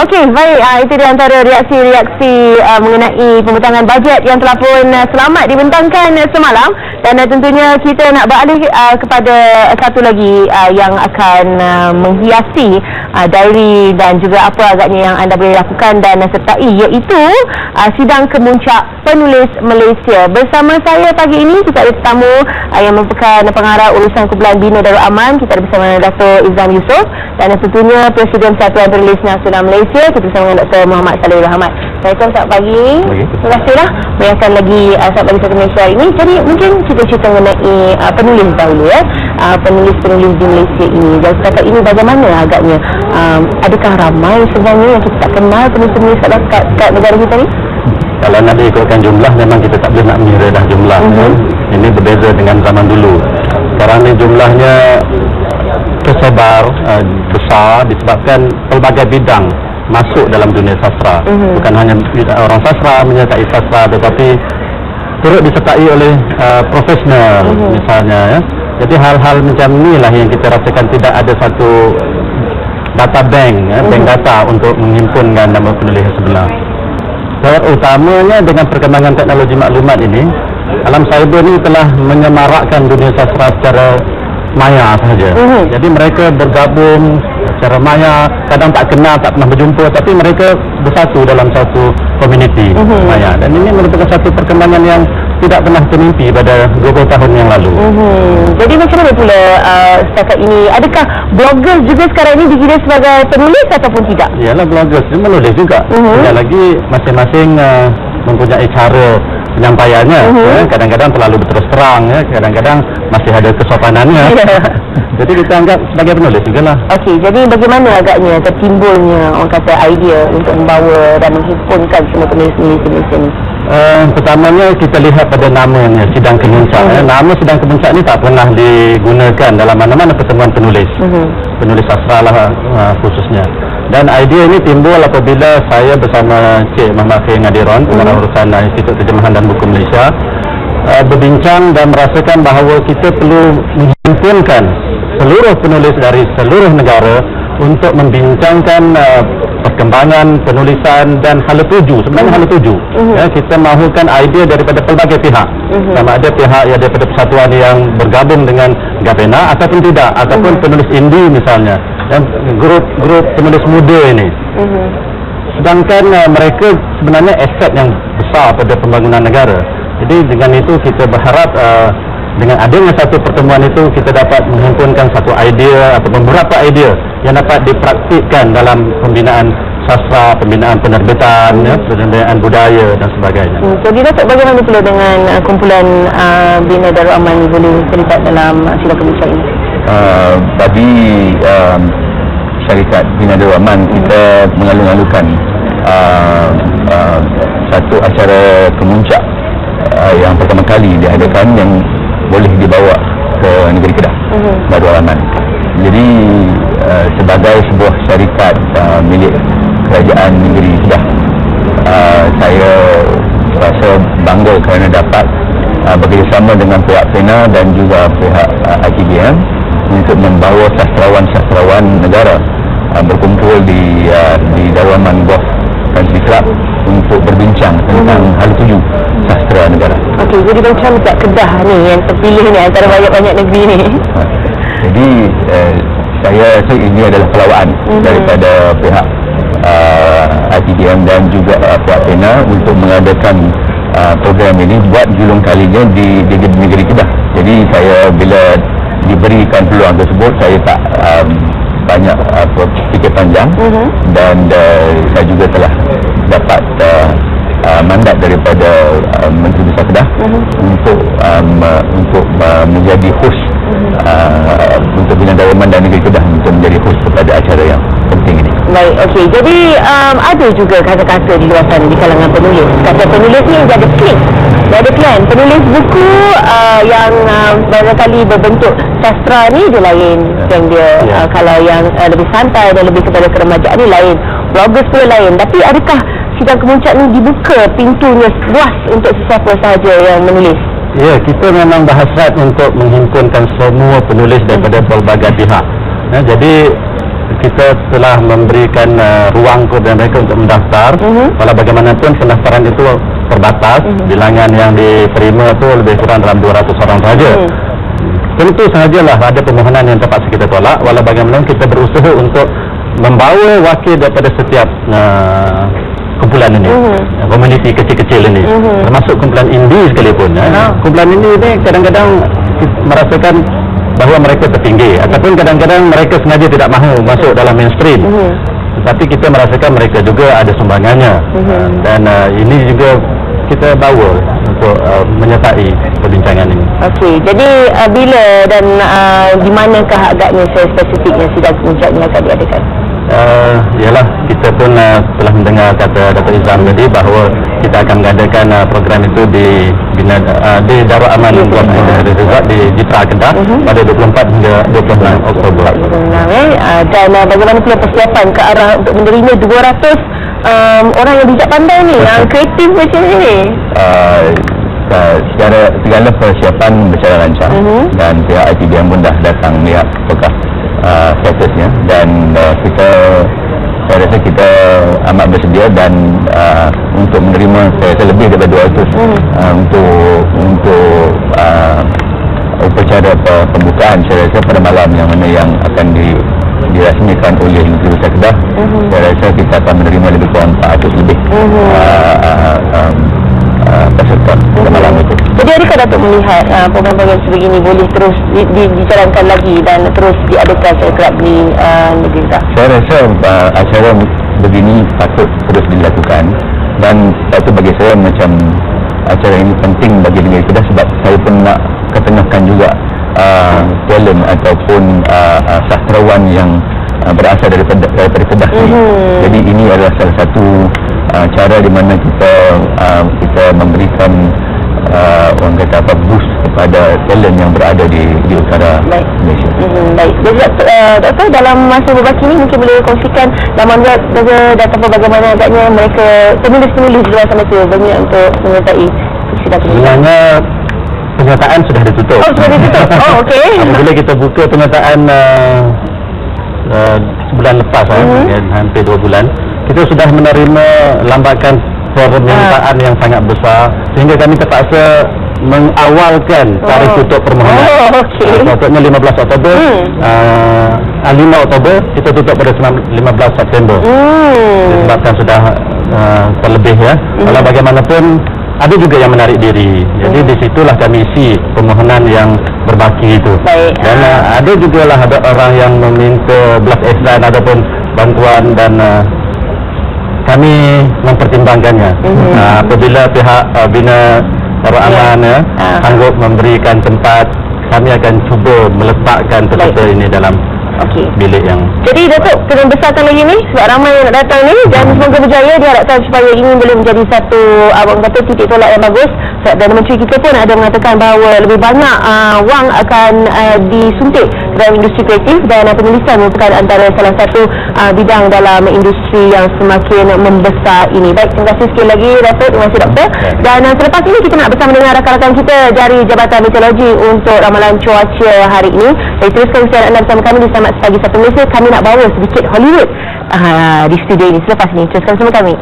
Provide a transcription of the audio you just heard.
Okey, baik. Itu di antara reaksi-reaksi mengenai pembentangan bajet yang telah pun selamat dibentangkan semalam. Dan tentunya kita nak beralih kepada satu lagi yang akan menghiasi diary dan juga apa agaknya yang anda boleh lakukan dan sertai, iaitu sidang kemuncak penulis Malaysia. Bersama saya pagi ini kita ada tetamu yang merupakan pengarah urusan kumpulan Bina Darul Aman. Kita ada bersama Dato' Izam Yusof dan tentunya Presiden Persatuan Penulis Nasional Malaysia. Kita bersama dengan Dr. Muhammad Saleh Rahmat. Assalamualaikum, selamat pagi. Terima kasihlah meriahkan lagi selamat pagi satu Malaysia hari ini. Jadi mungkin cerita-cerita mengenai penulis dahulu penulis-penulis di Malaysia ini. Dan setakat ini bagaimana agaknya? Adakah ramai sebenarnya yang kita tak kenal penulis-penulis kat negara kita ni? Kalau nak diikutkan jumlah, memang kita tak boleh nak mengira dah jumlah. Ini berbeza dengan zaman dulu. Sekarang ni jumlahnya tersebar besar disebabkan pelbagai bidang masuk dalam dunia sastra. Bukan hanya orang sastra menyertai sastra, tetapi turut disertai oleh profesional misalnya. Jadi hal-hal macam inilah yang kita rasakan tidak ada satu data bank, bank data untuk menghimpunkan nama penulis sebenar. Terutamanya dengan perkembangan teknologi maklumat ini, alam cyber ini telah menyemarakkan dunia sastra secara maya sahaja. Jadi mereka bergabung secara maya, kadang tak kenal, tak pernah berjumpa, tapi mereka bersatu dalam satu komuniti maya. Dan ini merupakan satu perkembangan yang tidak pernah termimpi pada 20 tahun yang lalu. Jadi macam mana pula setakat ini? Adakah bloggers juga sekarang ini dikira sebagai penulis ataupun tidak? Yalah, bloggers dia menulis juga. Lagi masing-masing mempunyai cara penyampaiannya. Kadang-kadang terlalu berterus terang, kadang-kadang masih ada kesopanannya. Jadi kita anggap sebagai penulis juga lah. Okey, jadi bagaimana agaknya tertimbulnya orang kata idea untuk membawa dan menghimpunkan semua penulis-penulis Malaysia ni? Pertamanya kita lihat pada namanya, Sidang Kemuncak. Nama Sidang Kemuncak ni tak pernah digunakan dalam mana-mana pertemuan penulis. Penulis sastra lah khususnya. Dan idea ini timbul apabila saya bersama Cik Muhammad Khair Ngadiron, pengarah urusan Institut Terjemahan dan Buku Malaysia, berbincang dan merasakan bahawa kita perlu menghimpunkan seluruh penulis dari seluruh negara untuk membincangkan perkembangan penulisan dan hala tuju. Sebenarnya hala tuju. Kita mahukan idea daripada pelbagai pihak. Sama ada pihak yang daripada persatuan yang bergabung dengan Gapena ataupun tidak, ataupun penulis indie misalnya, dan grup-grup penulis muda ini. Sedangkan mereka sebenarnya aset yang besar pada pembangunan negara. Jadi dengan itu kita berharap dengan adanya satu pertemuan itu kita dapat menghimpunkan satu idea atau beberapa idea yang dapat dipraktikkan dalam pembinaan sastra, pembinaan penerbitan, pembinaan budaya dan sebagainya. Jadi Datuk, bagaimana pula dengan kumpulan Bina Darul Aman boleh terlibat dalam sidang kemuncak ini? Bagi syarikat Bina Darul Aman, kita mengalu-alukan satu acara kemuncak yang pertama kali diadakan yang boleh dibawa ke negeri Kedah, Darul Aman. Jadi sebagai sebuah syarikat milik kerajaan negeri Kedah, saya rasa bangga kerana dapat bekerjasama dengan pihak FENA dan juga pihak ITBM untuk membawa sastrawan-sastrawan negara berkumpul di Darul Aman Golf Country Club untuk berbincang tentang hal tuju sastra negara. Okey, jadi macam kat Kedah ni yang terpilih ni antara banyak-banyak negeri ni. Jadi saya rasa ini adalah pelawaan daripada pihak ITBM dan juga pihak FENA untuk mengadakan program ini buat julung kalinya di negeri Kedah. Jadi saya bila diberikan peluang tersebut, saya tak banyak fikir panjang dan saya juga telah dapat mandat daripada Menteri Besar Kedah untuk menjadi host untuk Bina Darul Aman dan Negeri Kedah untuk menjadi host kepada acara yang penting ini. Baik, okey. Jadi ada juga kata-kata di luar sana di kalangan penulis. Kata penulis ni dia ada klik, dia ada plan. Penulis buku yang barangkali berbentuk sastra ni dia lain yang dia. Kalau yang lebih santai dan lebih kepada keremajaan ni lain. Bloggers pula lain. Tapi adakah sidang kemuncak ni dibuka pintunya luas untuk sesiapa sahaja yang menulis? Ya, kita memang berhasrat untuk menghimpunkan semua penulis daripada pelbagai pihak. Jadi kita telah memberikan ruang kepada mereka untuk mendaftar. Walau bagaimanapun pendaftaran itu terbatas. Bilangan yang diterima itu lebih kurang dalam 200 orang saja. Tentu sahajalah ada permohonan yang terpaksa kita tolak. Walau bagaimanapun kita berusaha untuk membawa wakil daripada setiap kumpulan ini, komuniti kecil-kecil ini, termasuk kumpulan indie sekalipun. Kumpulan indie ini kadang-kadang merasakan bahawa mereka tertinggi, ataupun kadang-kadang mereka sengaja tidak mahu masuk dalam mainstream. Tetapi kita merasakan mereka juga ada sumbangannya, dan ini juga kita bawa untuk menyertai perbincangan ini. Okey, jadi bila dan di manakah agaknya spesifiknya sidang kemuncak ini akan diadakan? Ialah kita pun telah mendengar kata Dato' Izam tadi bahawa kita akan mengadakan program itu di Darul Aman Tuan Aidil Rezak di Jitra Kedah pada 24 hingga 26 Oktober. Dan bagaimana pula persiapan ke arah untuk menerima 200 orang yang bijak pandai ni, yang kreatif macam ni? Secara segala persiapan berjalan lancar, dan pihak ITBM pun dah datang melihat apakah statusnya, dan saya rasa kita amat bersedia dan untuk menerima saya rasa lebih daripada 200 untuk upacara pembukaan saya rasa pada malam yang mana yang akan dirasmikan oleh Negeri Besar Kedah. Saya rasa kita akan menerima lebih kurang 400 lebih peserta pada malam itu. Jadi adakah Datuk melihat program-program sebegini boleh terus dijalankan lagi dan terus diadakan secara kerap di negeri kita? Saya rasa acara begini patut terus dilakukan, dan satu bagi saya macam acara ini penting bagi negeri Kedah sebab saya pun nak ketengahkan juga talent ataupun sastrawan yang berasal daripada Kedah ini. Jadi ini adalah salah satu cara di mana kita memberikan orang kata apa, boost kepada talent yang berada di utara Malaysia. Baik. Jadi Doktor, dalam masa berbaki ini mungkin boleh kongsikan laman web dan bagaimana agaknya mereka penulis-penulis di luar sana tu banyak untuk menyertai sidang ini. Sebenarnya penyertaan sudah ditutup. Oh, sudah ditutup. Oh, okey. Apabila kita buka penyertaan sebulan lepas, hampir 2 bulan, kita sudah menerima lambakan permintaan yang sangat besar sehingga kami terpaksa mengawalkan tarikh tutup permohonan. Sepatutnya 15 Oktober, 5 Oktober kita tutup pada 15 September. Disebabkan sudah terlebih ya. Walau bagaimanapun ada juga yang menarik diri. Jadi di situlah kami isi permohonan yang berbaki itu. Dan ada jugalah ada orang yang meminta belas ihsan ataupun bantuan, dan kami mempertimbangkannya. Apabila pihak Bina Darul Aman sanggup memberikan tempat, kami akan cuba meletakkan peserta ini dalam bilik yang... Jadi Datuk kena besarkan lagi ni sebab ramai yang nak datang ni, dan semoga berjaya. Diharapkan supaya ini boleh menjadi satu abang kata titik tolak yang bagus. Dan Menteri kita pun ada mengatakan bahawa lebih banyak wang akan disuntik dalam industri kreatif, dan penulisan merupakan antara salah satu bidang dalam industri yang semakin membesar ini. Baik, terima kasih sekali lagi Datuk, terima kasih Doktor. Dan selepas ini kita nak bersama dengan rakan-rakan kita dari Jabatan Meteorologi untuk ramalan cuaca hari ini. Saya teruskan siaran anda bersama kami di Selamat Pagi Sabtu Malaysia. Kami nak bawa sedikit Hollywood di studio ini. Selepas ini teruskan bersama kami.